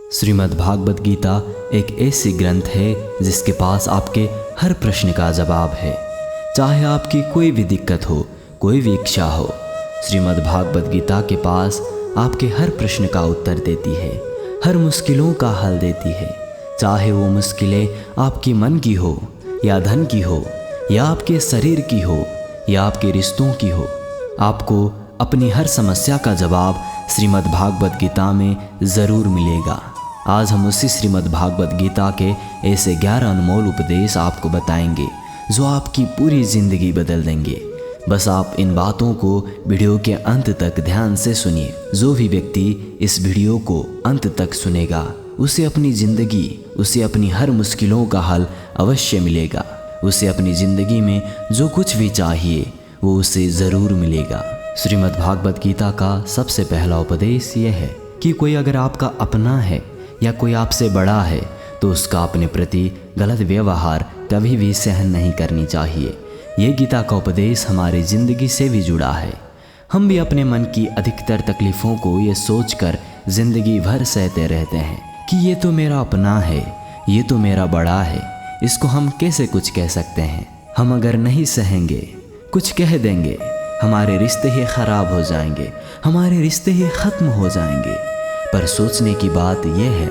श्रीमद् भागवत गीता एक ऐसी ग्रंथ है जिसके पास आपके हर प्रश्न का जवाब है। चाहे आपकी कोई भी दिक्कत हो, कोई भी इच्छा हो, श्रीमद् भागवत गीता के पास आपके हर प्रश्न का उत्तर देती है, हर मुश्किलों का हल देती है। चाहे वो मुश्किलें आपकी मन की हो या धन की हो या आपके शरीर की हो या आपके रिश्तों की हो, आपको अपनी हर समस्या का जवाब श्रीमद् भागवत गीता में ज़रूर मिलेगा। आज हम उसी श्रीमद् भागवत गीता के ऐसे 11 अनमोल उपदेश आपको बताएंगे जो आपकी पूरी ज़िंदगी बदल देंगे। बस आप इन बातों को वीडियो के अंत तक ध्यान से सुनिए। जो भी व्यक्ति इस वीडियो को अंत तक सुनेगा उसे अपनी ज़िंदगी, उसे अपनी हर मुश्किलों का हल अवश्य मिलेगा। उसे अपनी ज़िंदगी में जो कुछ भी चाहिए वो उसे ज़रूर मिलेगा। श्रीमद् भागवत गीता का सबसे पहला उपदेश यह है कि कोई अगर आपका अपना है या कोई आपसे बड़ा है तो उसका अपने प्रति गलत व्यवहार कभी भी सहन नहीं करनी चाहिए। ये गीता का उपदेश हमारी ज़िंदगी से भी जुड़ा है। हम भी अपने मन की अधिकतर तकलीफ़ों को ये सोचकर ज़िंदगी भर सहते रहते हैं कि ये तो मेरा अपना है, ये तो मेरा बड़ा है, इसको हम कैसे कुछ कह सकते हैं। हम अगर नहीं सहेंगे, कुछ कह देंगे, हमारे रिश्ते ही ख़राब हो जाएंगे, हमारे रिश्ते ही ख़त्म हो जाएंगे। पर सोचने की बात यह है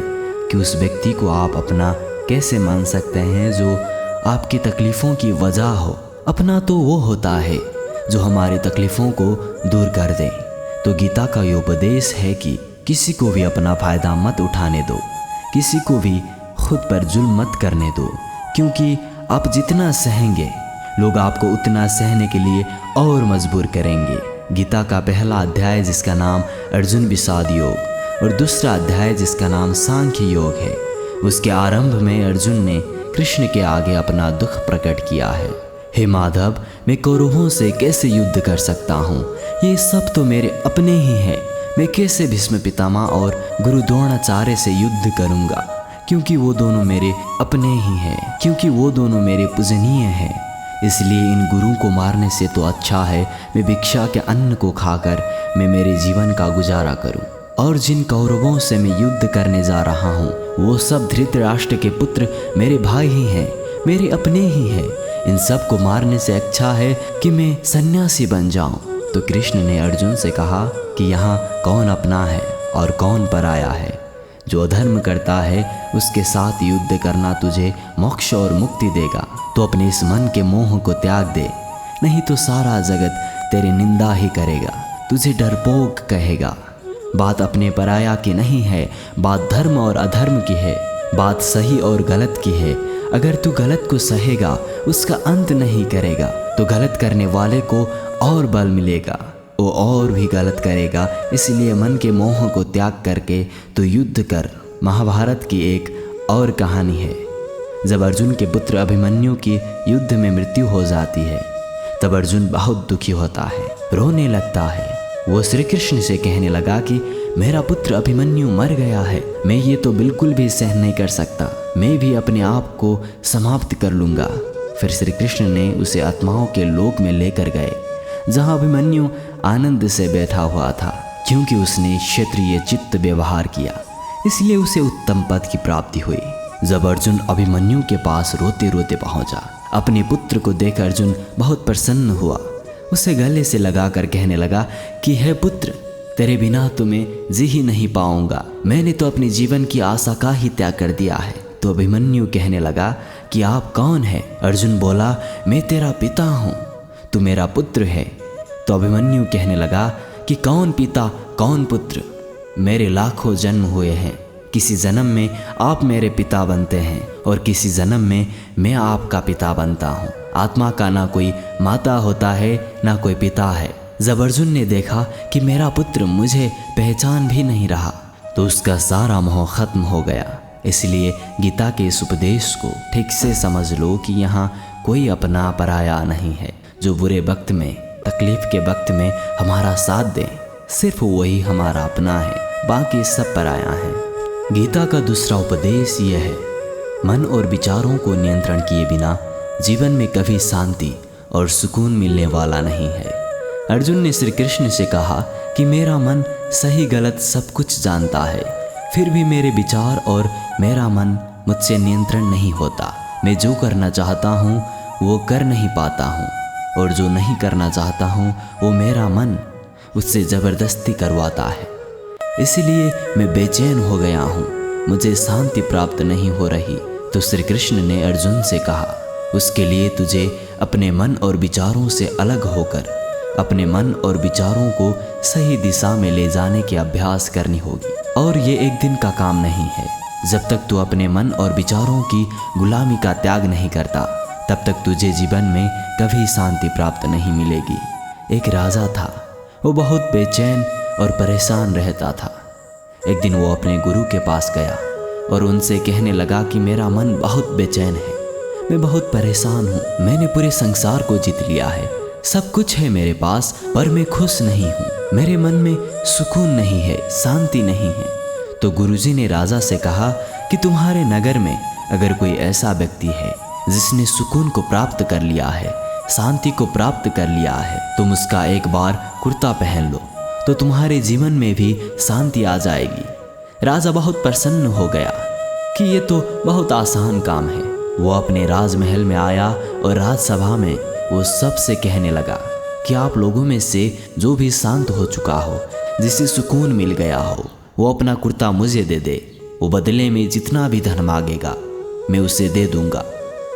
कि उस व्यक्ति को आप अपना कैसे मान सकते हैं जो आपकी तकलीफ़ों की वजह हो। अपना तो वो होता है जो हमारी तकलीफ़ों को दूर कर दे। तो गीता का ये उपदेश है कि किसी को भी अपना फ़ायदा मत उठाने दो, किसी को भी खुद पर जुल्म मत करने दो, क्योंकि आप जितना सहेंगे लोग आपको उतना सहने के लिए और मजबूर करेंगे। गीता का पहला अध्याय जिसका नाम अर्जुन विषाद योग और दूसरा अध्याय जिसका नाम सांख्य योग है, उसके आरंभ में अर्जुन ने कृष्ण के आगे अपना दुख प्रकट किया है। हे माधव, मैं कौरवों से कैसे युद्ध कर सकता हूँ? ये सब तो मेरे अपने ही हैं। मैं कैसे भीष्म पितामह और गुरु द्रोणाचार्य से युद्ध करूँगा? क्योंकि वो दोनों मेरे अपने ही हैं, क्योंकि वो दोनों मेरे पूजनीय हैं। इसलिए इन गुरुओं को मारने से तो अच्छा है मैं भिक्षा के अन्न को खाकर मैं मेरे जीवन का गुजारा करूं। और जिन कौरवों से मैं युद्ध करने जा रहा हूं वो सब धृतराष्ट्र के पुत्र मेरे भाई ही हैं, मेरे अपने ही हैं। इन सब को मारने से अच्छा है कि मैं सन्यासी बन जाऊं। तो कृष्ण ने अर्जुन से कहा कि यहाँ कौन अपना है और कौन पराया है। जो अधर्म करता है उसके साथ युद्ध करना तुझे मोक्ष और मुक्ति देगा। तो अपने इस मन के मोह को त्याग दे, नहीं तो सारा जगत तेरी निंदा ही करेगा, तुझे डरपोक कहेगा। बात अपने पराया की नहीं है, बात धर्म और अधर्म की है, बात सही और गलत की है। अगर तू गलत को सहेगा, उसका अंत नहीं करेगा, तो गलत करने वाले को और बल मिलेगा, वो और भी गलत करेगा। इसलिए मन के मोह को त्याग करके तो युद्ध कर। महाभारत की एक और कहानी है। जब अर्जुन के पुत्र अभिमन्यु की युद्ध में मृत्यु हो जाती है तब अर्जुन बहुत दुखी होता है, रोने लगता है। वो श्री कृष्ण से कहने लगा कि मेरा पुत्र अभिमन्यु मर गया है, मैं ये तो बिल्कुल भी सहन नहीं कर सकता, मैं भी अपने आप को समाप्त कर लूँगा। फिर श्री कृष्ण ने उसे आत्माओं के लोक में लेकर गए जहाँ अभिमन्यु आनंद से बैठा हुआ था, क्योंकि उसने क्षत्रिय चित्त व्यवहार किया, इसलिए उसे उत्तम पद की प्राप्ति हुई। जब अर्जुन अभिमन्यु के पास रोते रोते पहुंचा, अपने पुत्र को देख अर्जुन बहुत प्रसन्न हुआ। उसे गले से लगाकर कहने लगा कि हे पुत्र, तेरे बिना तो मैं जी ही नहीं पाऊंगा, मैंने तो अपने जीवन की आशा का ही त्याग कर दिया है। तो अभिमन्यु कहने लगा कि आप कौन हैं? अर्जुन बोला, मैं तेरा पिता हूँ, तू मेरा पुत्र है। तो अभिमन्यु कहने लगा कि कौन पिता कौन पुत्र, मेरे लाखों जन्म हुए हैं, किसी जन्म में आप मेरे पिता बनते हैं और किसी जन्म में मैं आपका पिता बनता हूँ। आत्मा का ना कोई माता होता है ना कोई पिता है। जब अर्जुन ने देखा कि मेरा पुत्र मुझे पहचान भी नहीं रहा तो उसका सारा मोह खत्म हो गया। इसलिए गीता के इस उपदेश को ठीक से समझ लो कि यहाँ कोई अपना पराया नहीं है। जो बुरे वक्त में, तकलीफ के वक्त में हमारा साथ दे, सिर्फ वही हमारा अपना है, बाकी सब पराया है। गीता का दूसरा उपदेश यह है, मन और विचारों को नियंत्रण किए बिना जीवन में कभी शांति और सुकून मिलने वाला नहीं है। अर्जुन ने श्री कृष्ण से कहा कि मेरा मन सही गलत सब कुछ जानता है, फिर भी मेरे विचार और मेरा मन मुझसे नियंत्रण नहीं होता। मैं जो करना चाहता हूँ वो कर नहीं पाता हूँ, और जो नहीं करना चाहता हूँ वो मेरा मन उससे ज़बरदस्ती करवाता है। इसलिए मैं बेचैन हो गया हूँ, मुझे शांति प्राप्त नहीं हो रही। तो श्री कृष्ण ने अर्जुन से कहा, उसके लिए तुझे अपने मन और विचारों से अलग होकर अपने मन और विचारों को सही दिशा में ले जाने की अभ्यास करनी होगी। और ये एक दिन का काम नहीं है। जब तक तू अपने मन और विचारों की गुलामी का त्याग नहीं करता, तब तक तुझे जीवन में कभी शांति प्राप्त नहीं मिलेगी। एक राजा था, वो बहुत बेचैन और परेशान रहता था। एक दिन वो अपने गुरु के पास गया और उनसे कहने लगा कि मेरा मन बहुत बेचैन है, मैं बहुत परेशान हूँ, मैंने पूरे संसार को जीत लिया है, सब कुछ है मेरे पास, पर मैं खुश नहीं हूँ, मेरे मन में सुकून नहीं है, शांति नहीं है। तो गुरुजी ने राजा से कहा कि तुम्हारे नगर में अगर कोई ऐसा व्यक्ति है जिसने सुकून को प्राप्त कर लिया है, शांति को प्राप्त कर लिया है, तुम उसका एक बार कुर्ता पहन लो तो तुम्हारे जीवन में भी शांति आ जाएगी। राजा बहुत प्रसन्न हो गया कि ये तो बहुत आसान काम है। वो अपने राजमहल में आया और राजसभा में वो सबसे कहने लगा कि आप लोगों में से जो भी शांत हो चुका हो, जिसे सुकून मिल गया हो, वो अपना कुर्ता मुझे दे दे। वो बदले में जितना भी धन मांगेगा मैं उसे दे दूंगा।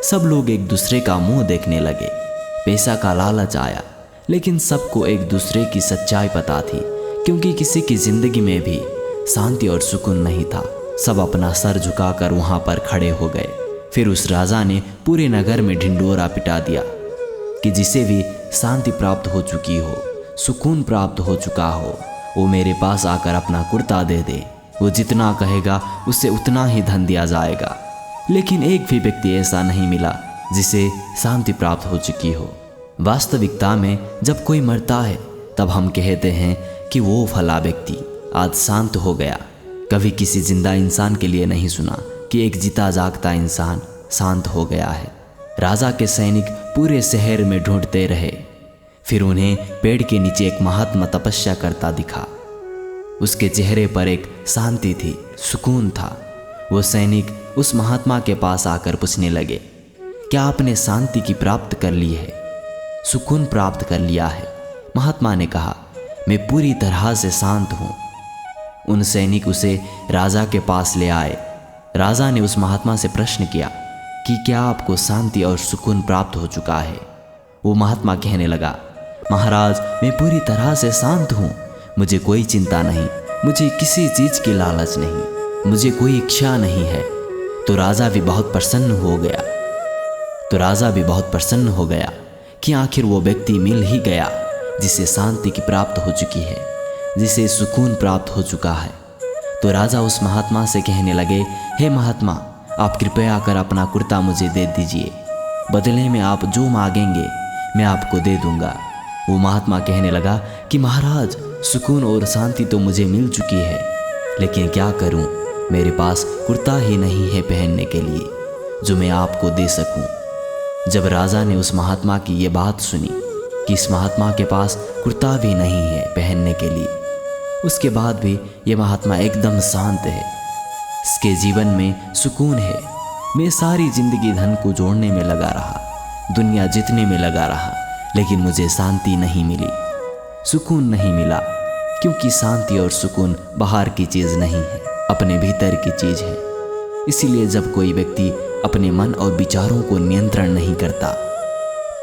सब लोग एक दूसरे का मुंह देखने लगे। पैसा का लालच आया, लेकिन सबको एक दूसरे की सच्चाई पता थी, क्योंकि किसी की जिंदगी में भी शांति और सुकून नहीं था। सब अपना सर झुकाकर वहां पर खड़े हो गए। फिर उस राजा ने पूरे नगर में ढिंढोरा पिटा दिया कि जिसे भी शांति प्राप्त हो चुकी हो, सुकून प्राप्त हो चुका हो, वो मेरे पास आकर अपना कुर्ता दे दे। वो जितना कहेगा उससे उतना ही धन दिया जाएगा। लेकिन एक भी व्यक्ति ऐसा नहीं मिला जिसे शांति प्राप्त हो चुकी हो। वास्तविकता में जब कोई मरता है तब हम कहते हैं कि वो फला व्यक्ति आज शांत हो गया। कभी किसी जिंदा इंसान के लिए नहीं सुना कि एक जीता जागता इंसान शांत हो गया है। राजा के सैनिक पूरे शहर में ढूंढते रहे, फिर उन्हें पेड़ के नीचे एक महात्मा तपस्या करता दिखा। उसके चेहरे पर एक शांति थी, सुकून था। वो सैनिक उस महात्मा के पास आकर पूछने लगे, क्या आपने शांति की प्राप्त कर ली है, सुकून प्राप्त कर लिया है? महात्मा ने कहा, मैं पूरी तरह से शांत हूँ। उन सैनिक उसे राजा के पास ले आए। राजा ने उस महात्मा से प्रश्न किया कि क्या आपको शांति और सुकून प्राप्त हो चुका है? वो महात्मा कहने लगा, महाराज मैं पूरी तरह से शांत हूँ, मुझे कोई चिंता नहीं, मुझे किसी चीज़ की लालच नहीं, मुझे कोई इच्छा नहीं है। तो राजा भी बहुत प्रसन्न हो गया कि आखिर वो व्यक्ति मिल ही गया जिसे शांति की प्राप्त हो चुकी है, जिसे सुकून प्राप्त हो चुका है। तो राजा उस महात्मा से कहने लगे, हे महात्मा, आप कृपया कर अपना कुर्ता मुझे दे दीजिए, बदले में आप जो मांगेंगे मैं आपको दे दूंगा। वो महात्मा कहने लगा कि महाराज, सुकून और शांति तो मुझे मिल चुकी है, लेकिन क्या करूं, मेरे पास कुर्ता ही नहीं है पहनने के लिए जो मैं आपको दे सकूं। जब राजा ने उस महात्मा की ये बात सुनी कि इस महात्मा के पास कुर्ता भी नहीं है पहनने के लिए, उसके बाद भी ये महात्मा एकदम शांत है, इसके जीवन में सुकून है। मैं सारी जिंदगी धन को जोड़ने में लगा रहा, दुनिया जीतने में लगा रहा, लेकिन मुझे शांति नहीं मिली, सुकून नहीं मिला, क्योंकि शांति और सुकून बाहर की चीज़ नहीं है, अपने भीतर की चीज़ है। इसीलिए जब कोई व्यक्ति अपने मन और विचारों को नियंत्रण नहीं करता,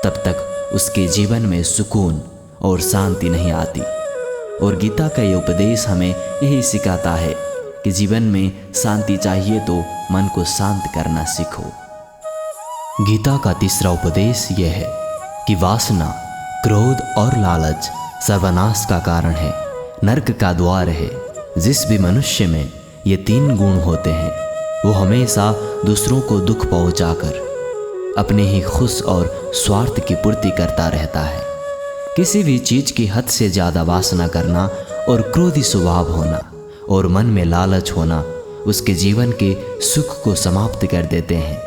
तब तक उसके जीवन में सुकून और शांति नहीं आती। और गीता का ये उपदेश हमें यही सिखाता है कि जीवन में शांति चाहिए तो मन को शांत करना सीखो। गीता का तीसरा उपदेश यह है कि वासना, क्रोध और लालच सर्वनाश का कारण है, नरक का द्वार है। जिस भी मनुष्य में ये 3 गुण होते हैं वो हमेशा दूसरों को दुख पहुंचाकर अपने ही खुश और स्वार्थ की पूर्ति करता रहता है। किसी भी चीज़ की हद से ज़्यादा वासना करना और क्रोधी स्वभाव होना और मन में लालच होना उसके जीवन के सुख को समाप्त कर देते हैं,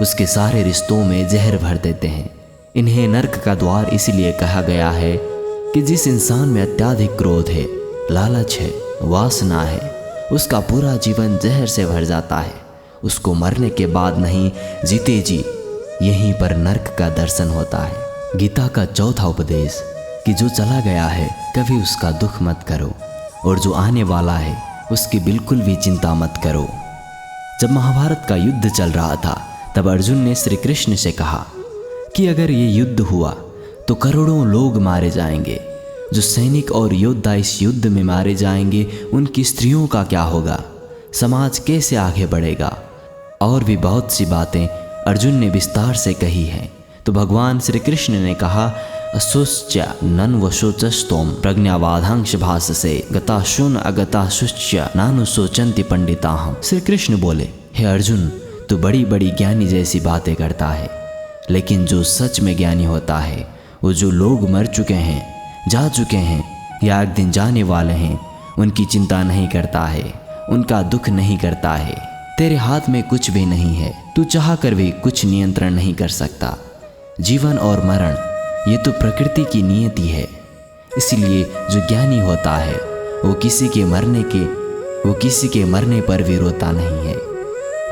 उसके सारे रिश्तों में जहर भर देते हैं। इन्हें नरक का द्वार इसलिए कहा गया है कि जिस इंसान में अत्याधिक क्रोध है, लालच है, वासना है उसका पूरा जीवन जहर से भर जाता है। उसको मरने के बाद नहीं, जीते जी यहीं पर नर्क का दर्शन होता है। गीता का चौथा उपदेश कि जो चला गया है कभी उसका दुख मत करो, और जो आने वाला है उसकी बिल्कुल भी चिंता मत करो। जब महाभारत का युद्ध चल रहा था तब अर्जुन ने श्री कृष्ण से कहा कि अगर ये युद्ध हुआ तो करोड़ों लोग मारे जाएंगे। जो सैनिक और योद्धा इस युद्ध में मारे जाएंगे उनकी स्त्रियों का क्या होगा, समाज कैसे आगे बढ़ेगा। और भी बहुत सी बातें अर्जुन ने विस्तार से कही हैं। तो भगवान श्री कृष्ण ने कहा, असुश्च नन्वशोचस्तोम प्रज्ञावाधांश भाससे गताशुन अगताशुश्च नानुशोचन्ति पंडिताहम। श्री कृष्ण बोले, हे अर्जुन, तू बड़ी बड़ी ज्ञानी जैसी बातें करता है, लेकिन जो सच में ज्ञानी होता है वो जो लोग मर चुके हैं, जा चुके हैं या एक दिन जाने वाले हैं, उनकी चिंता नहीं करता है, उनका दुख नहीं करता है। तेरे हाथ में कुछ भी नहीं है, तू चाह कर भी कुछ नियंत्रण नहीं कर सकता। जीवन और मरण ये तो प्रकृति की नियति है। इसलिए जो ज्ञानी होता है वो किसी के मरने पर भी रोता नहीं है।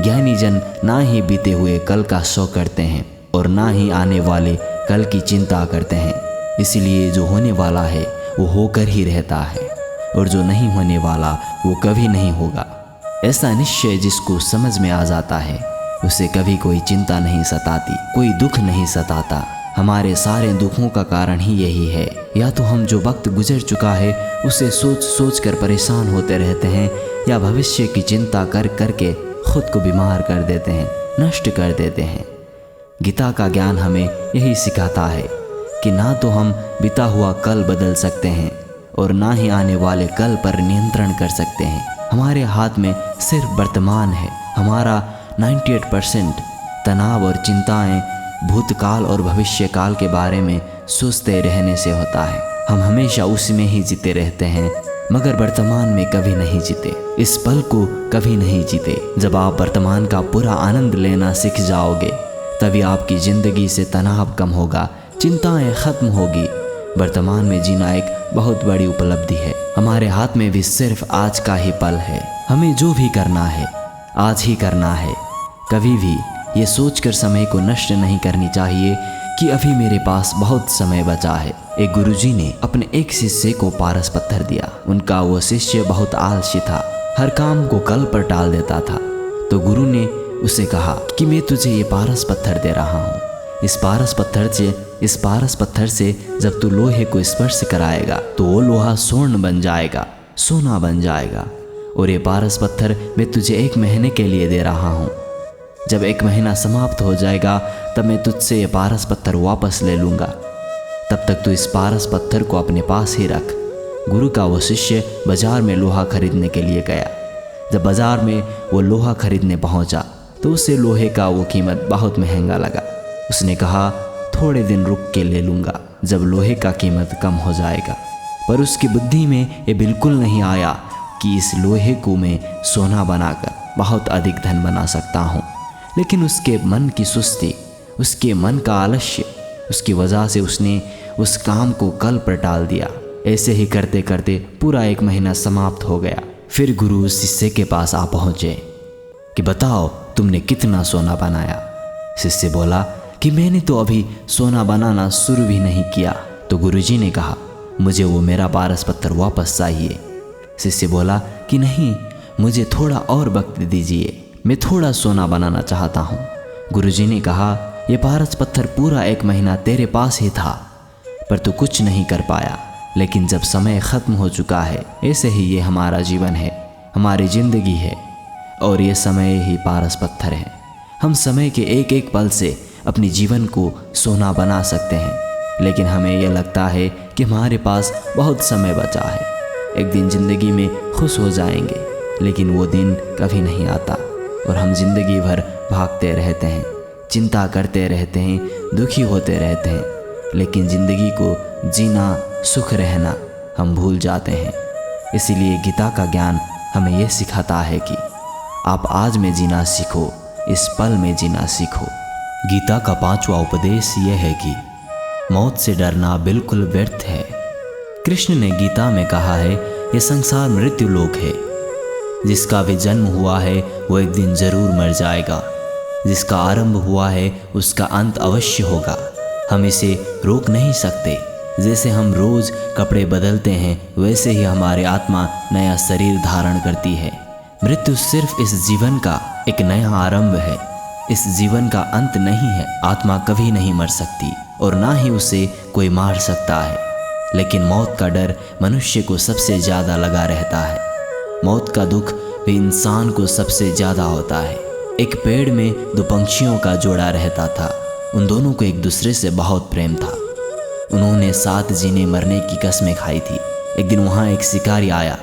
ज्ञानी जन ना ही बीते हुए कल का शोक करते हैं और ना ही आने वाले कल की चिंता करते हैं। इसलिए जो होने वाला है वो होकर ही रहता है, और जो नहीं होने वाला वो कभी नहीं होगा। ऐसा निश्चय जिसको समझ में आ जाता है उसे कभी कोई चिंता नहीं सताती, कोई दुख नहीं सताता। हमारे सारे दुखों का कारण ही यही है। या तो हम जो वक्त गुजर चुका है उसे सोच सोच कर परेशान होते रहते हैं, या भविष्य की चिंता कर करके खुद को बीमार कर देते हैं, नष्ट कर देते हैं। गीता का ज्ञान हमें यही सिखाता है कि ना तो हम बीता हुआ कल बदल सकते हैं और ना ही आने वाले कल पर नियंत्रण कर सकते हैं। हमारे हाथ में सिर्फ वर्तमान है। हमारा 98% तनाव और चिंताएं भूतकाल और भविष्य काल के बारे में सोचते रहने से होता है। हम हमेशा उसी में ही जीते रहते हैं, मगर वर्तमान में कभी नहीं जीते, इस पल को कभी नहीं जीते। जब आप वर्तमान का पूरा आनंद लेना सीख जाओगे तभी आपकी ज़िंदगी से तनाव कम होगा, चिंताएं खत्म होगी। वर्तमान में जीना एक बहुत बड़ी उपलब्धि है। हमारे हाथ में भी सिर्फ आज का ही पल है। हमें जो भी करना है आज ही करना है। कभी भी ये सोचकर समय को नष्ट नहीं करनी चाहिए कि अभी मेरे पास बहुत समय बचा है। एक गुरुजी ने अपने एक शिष्य को पारस पत्थर दिया। उनका वो शिष्य बहुत आलसी था, हर काम को कल पर टाल देता था। तो गुरु ने उसे कहा कि मैं तुझे ये पारस पत्थर दे रहा हूँ। इस पारस पत्थर से जब तू लोहे को स्पर्श कराएगा तो वो लोहा स्वर्ण बन जाएगा, सोना बन जाएगा। और ये पारस पत्थर मैं तुझे 1 महीने के लिए दे रहा हूँ। जब 1 महीना समाप्त हो जाएगा तब मैं तुझसे ये पारस पत्थर वापस ले लूँगा। तब तक तू इस पारस पत्थर को अपने पास ही रख। गुरु का वो शिष्य बाजार में लोहा खरीदने के लिए गया। जब बाजार में वो लोहा खरीदने पहुँचा तो उसे लोहे का वो कीमत बहुत महंगा लगा। उसने कहा, थोड़े दिन रुक के ले लूँगा जब लोहे का कीमत कम हो जाएगा। पर उसकी बुद्धि में ये बिल्कुल नहीं आया कि इस लोहे को मैं सोना बनाकर बहुत अधिक धन बना सकता हूँ। लेकिन उसके मन की सुस्ती, उसके मन का आलस्य, उसकी वजह से उसने उस काम को कल पर टाल दिया। ऐसे ही करते करते पूरा 1 महीना समाप्त हो गया। फिर गुरु उस शिष्य के पास आ पहुँचे कि बताओ तुमने कितना सोना बनाया। शिष्य बोला कि मैंने तो अभी सोना बनाना शुरू भी नहीं किया। तो गुरुजी ने कहा, मुझे वो मेरा पारस पत्थर वापस चाहिए। शिष्य बोला कि नहीं, मुझे थोड़ा और वक्त दीजिए, मैं थोड़ा सोना बनाना चाहता हूँ। गुरुजी ने कहा, ये पारस पत्थर पूरा 1 महीना तेरे पास ही था पर तू कुछ नहीं कर पाया। लेकिन जब समय ख़त्म हो चुका है, ऐसे ही ये हमारा जीवन है, हमारी ज़िंदगी है, और ये समय ही पारस पत्थर है। हम समय के एक एक पल से अपने जीवन को सोना बना सकते हैं। लेकिन हमें यह लगता है कि हमारे पास बहुत समय बचा है, एक दिन ज़िंदगी में खुश हो जाएंगे, लेकिन वो दिन कभी नहीं आता और हम ज़िंदगी भर भागते रहते हैं, चिंता करते रहते हैं, दुखी होते रहते हैं। लेकिन ज़िंदगी को जीना, सुख रहना हम भूल जाते हैं। इसीलिए गीता का ज्ञान हमें यह सिखाता है कि आप आज में जीना सीखो, इस पल में जीना सीखो। गीता का 5वां उपदेश यह है कि मौत से डरना बिल्कुल व्यर्थ है। कृष्ण ने गीता में कहा है, यह संसार मृत्यु लोक है। जिसका भी जन्म हुआ है वो एक दिन जरूर मर जाएगा। जिसका आरंभ हुआ है उसका अंत अवश्य होगा। हम इसे रोक नहीं सकते। जैसे हम रोज कपड़े बदलते हैं वैसे ही हमारी आत्मा नया शरीर धारण करती है। मृत्यु सिर्फ इस जीवन का एक नया आरंभ है। इस जीवन का अंत नहीं है। आत्मा कभी नहीं मर सकती और ना ही उसे कोई मार सकता है। लेकिन मौत का डर मनुष्य को सबसे ज़्यादा लगा रहता है। मौत का दुख भी इंसान को सबसे ज़्यादा होता है। एक पेड़ में दो पंछियों का जोड़ा रहता था। उन दोनों को एक दूसरे से बहुत प्रेम था। उन्होंने साथ जीने मरने की कसमें खाई थी। एक दिन वहाँ एक शिकारी आया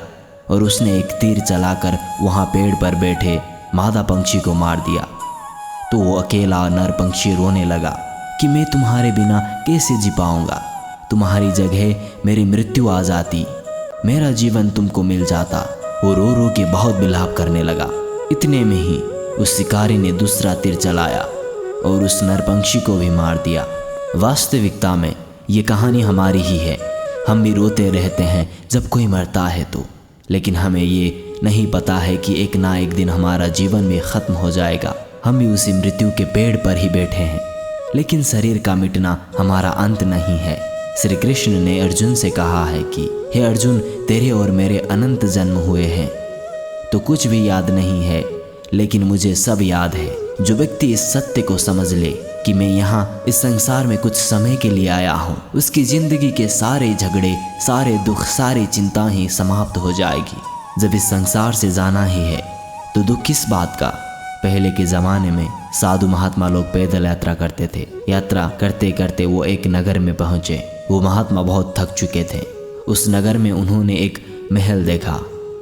और उसने एक तीर चलाकर वहाँ पेड़ पर बैठे मादा पंछी को मार दिया। तो वो अकेला नर पंछी रोने लगा कि मैं तुम्हारे बिना कैसे जी पाऊँगा। तुम्हारी जगह मेरी मृत्यु आ जाती, मेरा जीवन तुमको मिल जाता। वो रो रो के बहुत विलाप करने लगा। इतने में ही उस शिकारी ने दूसरा तीर चलाया और उस नरपंछी को भी मार दिया। वास्तविकता में ये कहानी हमारी ही है। हम भी रोते रहते हैं जब कोई मरता है तो, लेकिन हमें ये नहीं पता है कि एक ना एक दिन हमारा जीवन भी ख़त्म हो जाएगा। हम भी उसी मृत्यु के पेड़ पर ही बैठे हैं। लेकिन शरीर का मिटना हमारा अंत नहीं है। श्री कृष्ण ने अर्जुन से कहा है कि हे अर्जुन, तेरे और मेरे अनंत जन्म हुए हैं तो कुछ भी याद नहीं है, लेकिन मुझे सब याद है। जो व्यक्ति इस सत्य को समझ ले कि मैं यहाँ इस संसार में कुछ समय के लिए आया हूँ, उसकी जिंदगी के सारे झगड़े, सारे दुख, सारी चिंता ही समाप्त हो जाएगी। जब इस संसार से जाना ही है तो दुख किस बात का। पहले के ज़माने में साधु महात्मा लोग पैदल यात्रा करते थे। यात्रा करते करते वो एक नगर में पहुँचे। वो महात्मा बहुत थक चुके थे। उस नगर में उन्होंने एक महल देखा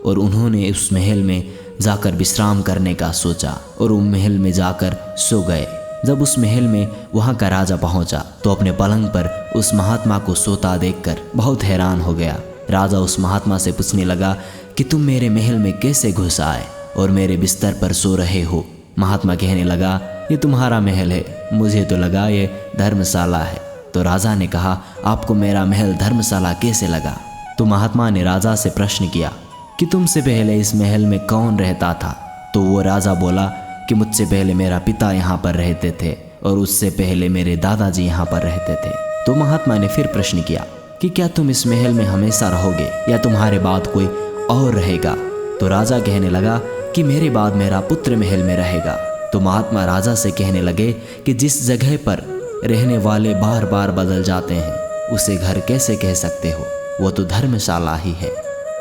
और उन्होंने उस महल में जाकर विश्राम करने का सोचा और वो महल में जाकर सो गए। जब उस महल में वहाँ का राजा पहुँचा तो अपने पलंग पर उस महात्मा को सोता देखकर बहुत हैरान हो गया। राजा उस महात्मा से पूछने लगा कि तुम मेरे महल में कैसे घुस आए और मेरे बिस्तर पर सो रहे हो। महात्मा कहने लगा, ये तुम्हारा महल है, मुझे तो लगा ये धर्मशाला है। तो राजा ने कहा, आपको मेरा महल धर्मशाला कैसे लगा। तो महात्मा ने राजा से प्रश्न किया कि तुमसे पहले इस महल में कौन रहता था। तो वो राजा बोला कि मुझसे पहले मेरा पिता यहाँ पर रहते थे और उससे पहले मेरे दादाजी यहाँ पर रहते थे। तो महात्मा ने फिर प्रश्न किया कि क्या तुम इस महल में हमेशा रहोगे या तुम्हारे बाद कोई और रहेगा। तो राजा कहने लगा कि मेरे बाद मेरा पुत्र महल में रहेगा। तो महात्मा राजा से कहने लगे कि जिस जगह पर रहने वाले बार बार बदल जाते हैं उसे घर कैसे कह सकते हो, वो तो धर्मशाला ही है।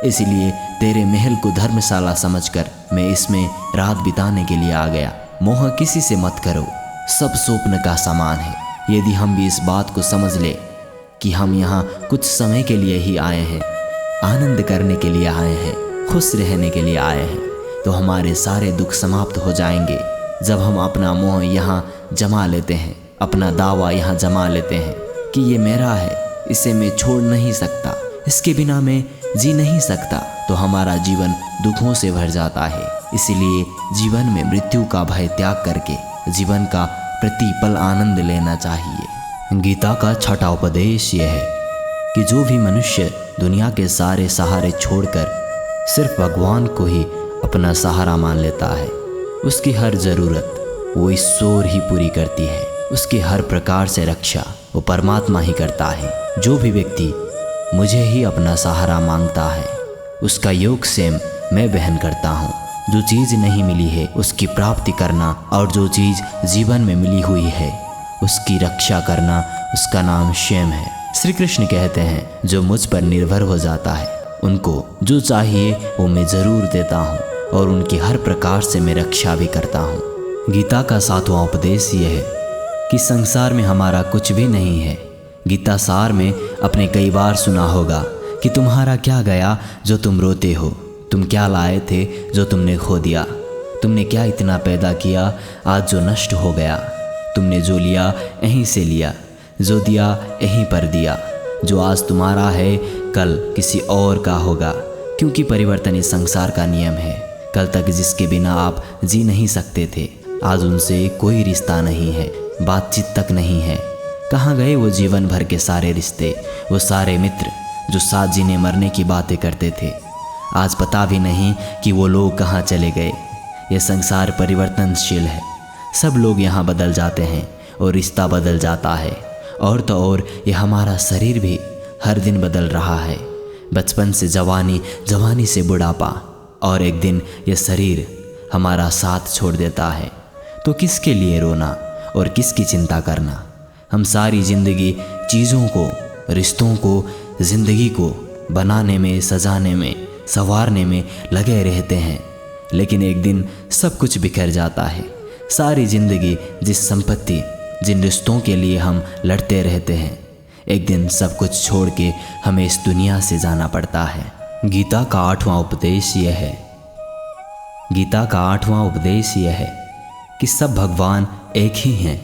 इसलिए तेरे महल को धर्मशाला समझकर मैं इसमें रात बिताने के लिए आ गया। मोह किसी से मत करो, सब स्वप्न का समान है। यदि हम भी इस बात को समझ ले कि हम यहाँ कुछ समय के लिए ही आए हैं, आनंद करने के लिए आए हैं, खुश रहने के लिए आए हैं, तो हमारे सारे दुख समाप्त हो जाएंगे। जब हम अपना मोह यहाँ जमा लेते हैं, अपना दावा यहाँ जमा लेते हैं कि ये मेरा है, इसे मैं छोड़ नहीं सकता, इसके बिना मैं जी नहीं सकता, तो हमारा जीवन दुखों से भर जाता है। इसलिए जीवन में मृत्यु का भय त्याग करके जीवन का प्रतिपल आनंद लेना चाहिए। गीता का छठा उपदेश यह है कि जो भी मनुष्य दुनिया के सारे सहारे छोड़कर सिर्फ भगवान को ही अपना सहारा मान लेता है, उसकी हर ज़रूरत वो ईश्वर ही पूरी करती है। उसकी हर प्रकार से रक्षा वो परमात्मा ही करता है। जो भी व्यक्ति मुझे ही अपना सहारा मांगता है उसका योग स्वयं मैं वहन करता हूँ। जो चीज़ नहीं मिली है उसकी प्राप्ति करना और जो चीज़ जीवन में मिली हुई है उसकी रक्षा करना, उसका नाम स्वयं है। श्री कृष्ण कहते हैं, जो मुझ पर निर्भर हो जाता है उनको जो चाहिए वो मैं ज़रूर देता हूँ और उनकी हर प्रकार से मैं रक्षा भी करता हूँ। गीता का सातवां उपदेश ये है कि संसार में हमारा कुछ भी नहीं है। गीता सार में अपने कई बार सुना होगा कि तुम्हारा क्या गया जो तुम रोते हो, तुम क्या लाए थे जो तुमने खो दिया, तुमने क्या इतना पैदा किया आज जो नष्ट हो गया, तुमने जो लिया यहीं से लिया, जो दिया यहीं पर दिया, जो आज तुम्हारा है कल किसी और का होगा, क्योंकि परिवर्तन इस संसार का नियम है। कल तक जिसके बिना आप जी नहीं सकते थे आज उनसे कोई रिश्ता नहीं है, बातचीत तक नहीं है। कहाँ गए वो जीवन भर के सारे रिश्ते, वो सारे मित्र जो साथ जीने मरने की बातें करते थे। आज पता भी नहीं कि वो लोग कहाँ चले गए। ये संसार परिवर्तनशील है, सब लोग यहाँ बदल जाते हैं और रिश्ता बदल जाता है। और तो और ये हमारा शरीर भी हर दिन बदल रहा है, बचपन से जवानी, जवानी से बुढ़ापा, और एक दिन ये शरीर हमारा साथ छोड़ देता है। तो किसके लिए रोना और किसकी चिंता करना। हम सारी ज़िंदगी चीज़ों को, रिश्तों को, ज़िंदगी को बनाने में, सजाने में, संवारने में लगे रहते हैं, लेकिन एक दिन सब कुछ बिखर जाता है। सारी ज़िंदगी जिस संपत्ति, जिन रिश्तों के लिए हम लड़ते रहते हैं, एक दिन सब कुछ छोड़ के हमें इस दुनिया से जाना पड़ता है। गीता का 8वां उपदेश यह है, गीता का 8वां उपदेश यह है कि सब भगवान एक ही हैं,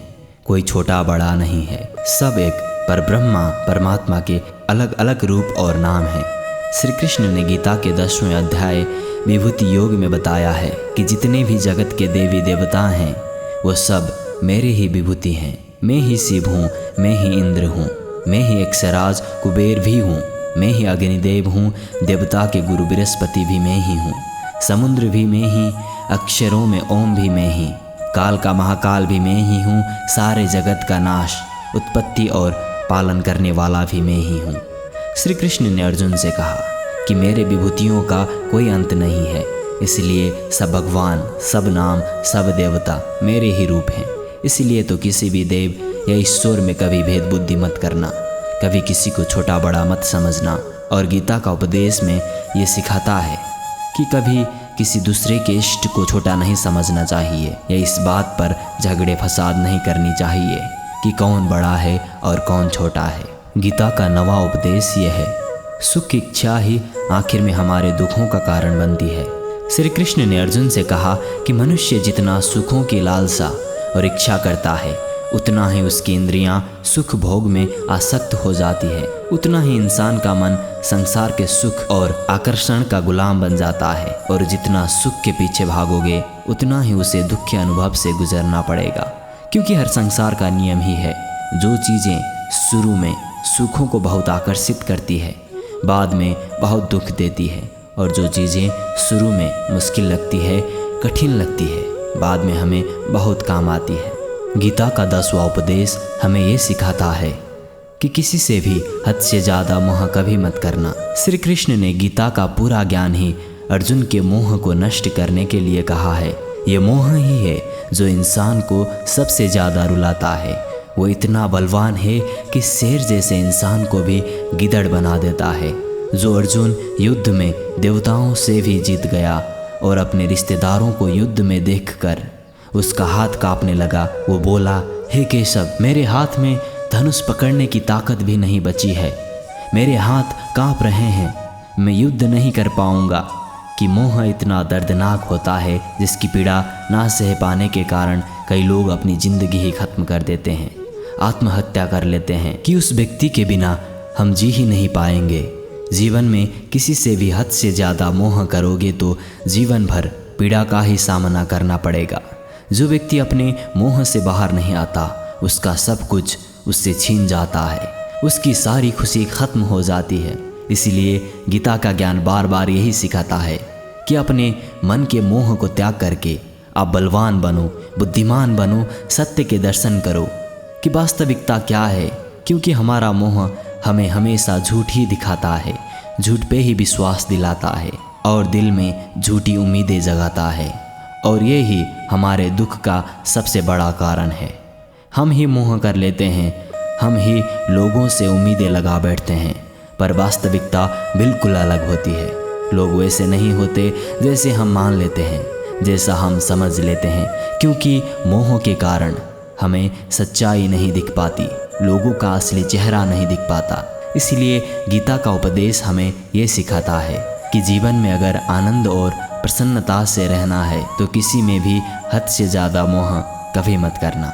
कोई छोटा बड़ा नहीं है। सब एक परब्रह्मा परमात्मा के अलग अलग रूप और नाम हैं। श्री कृष्ण ने गीता के 10वें अध्याय विभूति योग में बताया है कि जितने भी जगत के देवी देवता हैं वो सब मेरे ही विभूति हैं। मैं ही शिव हूँ, मैं ही इंद्र हूँ, मैं ही अक्षराज कुबेर भी हूँ, मैं ही अग्निदेव हूँ, देवता के गुरु बृहस्पति भी मैं ही हूँ, समुद्र भी मैं ही, अक्षरों में ओम भी मैं ही, काल का महाकाल भी मैं ही हूँ, सारे जगत का नाश, उत्पत्ति और पालन करने वाला भी मैं ही हूँ। श्री कृष्ण ने अर्जुन से कहा कि मेरे विभूतियों का कोई अंत नहीं है, इसलिए सब भगवान, सब नाम, सब देवता मेरे ही रूप हैं। इसलिए तो किसी भी देव या ईश्वर में कभी भेद बुद्धि मत करना, कभी किसी को छोटा बड़ा मत समझना। और गीता का उपदेश में ये सिखाता है कि कभी किसी दूसरे के इष्ट को छोटा नहीं समझना चाहिए, या इस बात पर झगड़े फसाद नहीं करनी चाहिए कि कौन बड़ा है और कौन छोटा है। गीता का 9वां उपदेश यह है, सुख की इच्छा ही आखिर में हमारे दुखों का कारण बनती है। श्री कृष्ण ने अर्जुन से कहा कि मनुष्य जितना सुखों की लालसा और इच्छा करता है, उतना ही उसकी इंद्रियां सुख भोग में आसक्त हो जाती है, उतना ही इंसान का मन संसार के सुख और आकर्षण का गुलाम बन जाता है। और जितना सुख के पीछे भागोगे उतना ही उसे दुख के अनुभव से गुजरना पड़ेगा, क्योंकि हर संसार का नियम ही है, जो चीज़ें शुरू में सुखों को बहुत आकर्षित करती है, बाद में बहुत दुख देती है, और जो चीज़ें शुरू में मुश्किल लगती है, कठिन लगती है, बाद में हमें बहुत काम आती है। गीता का 10वां उपदेश हमें ये सिखाता है कि किसी से भी हद से ज़्यादा मोह कभी मत करना। श्री कृष्ण ने गीता का पूरा ज्ञान ही अर्जुन के मोह को नष्ट करने के लिए कहा है। ये मोह ही है जो इंसान को सबसे ज़्यादा रुलाता है। वो इतना बलवान है कि शेर जैसे इंसान को भी गिदड़ बना देता है। जो अर्जुन युद्ध में देवताओं से भी जीत गया और अपने रिश्तेदारों को युद्ध में देखकर उसका हाथ कांपने लगा, वो बोला, हे केशव, मेरे हाथ में धनुष पकड़ने की ताकत भी नहीं बची है, मेरे हाथ कांप रहे हैं, मैं युद्ध नहीं कर पाऊंगा। कि मोह इतना दर्दनाक होता है जिसकी पीड़ा ना सह पाने के कारण कई लोग अपनी ज़िंदगी ही खत्म कर देते हैं, आत्महत्या कर लेते हैं कि उस व्यक्ति के बिना हम जी ही नहीं पाएंगे। जीवन में किसी से भी हद से ज़्यादा मोह करोगे तो जीवन भर पीड़ा का ही सामना करना पड़ेगा। जो व्यक्ति अपने मोह से बाहर नहीं आता, उसका सब कुछ उससे छीन जाता है, उसकी सारी खुशी खत्म हो जाती है। इसलिए गीता का ज्ञान बार बार यही सिखाता है कि अपने मन के मोह को त्याग करके आप बलवान बनो, बुद्धिमान बनो, सत्य के दर्शन करो कि वास्तविकता क्या है, क्योंकि हमारा मोह हमें हमेशा झूठ ही दिखाता है, झूठ पे ही विश्वास दिलाता है और दिल में झूठी उम्मीदें जगाता है, और ये ही हमारे दुख का सबसे बड़ा कारण है। हम ही मोह कर लेते हैं, हम ही लोगों से उम्मीदें लगा बैठते हैं, पर वास्तविकता बिल्कुल अलग होती है। लोग वैसे नहीं होते जैसे हम मान लेते हैं, जैसा हम समझ लेते हैं, क्योंकि मोह के कारण हमें सच्चाई नहीं दिख पाती, लोगों का असली चेहरा नहीं दिख पाता। इसलिए गीता का उपदेश हमें ये सिखाता है कि जीवन में अगर आनंद और प्रसन्नता से रहना है तो किसी में भी हद से ज़्यादा मोह कभी मत करना।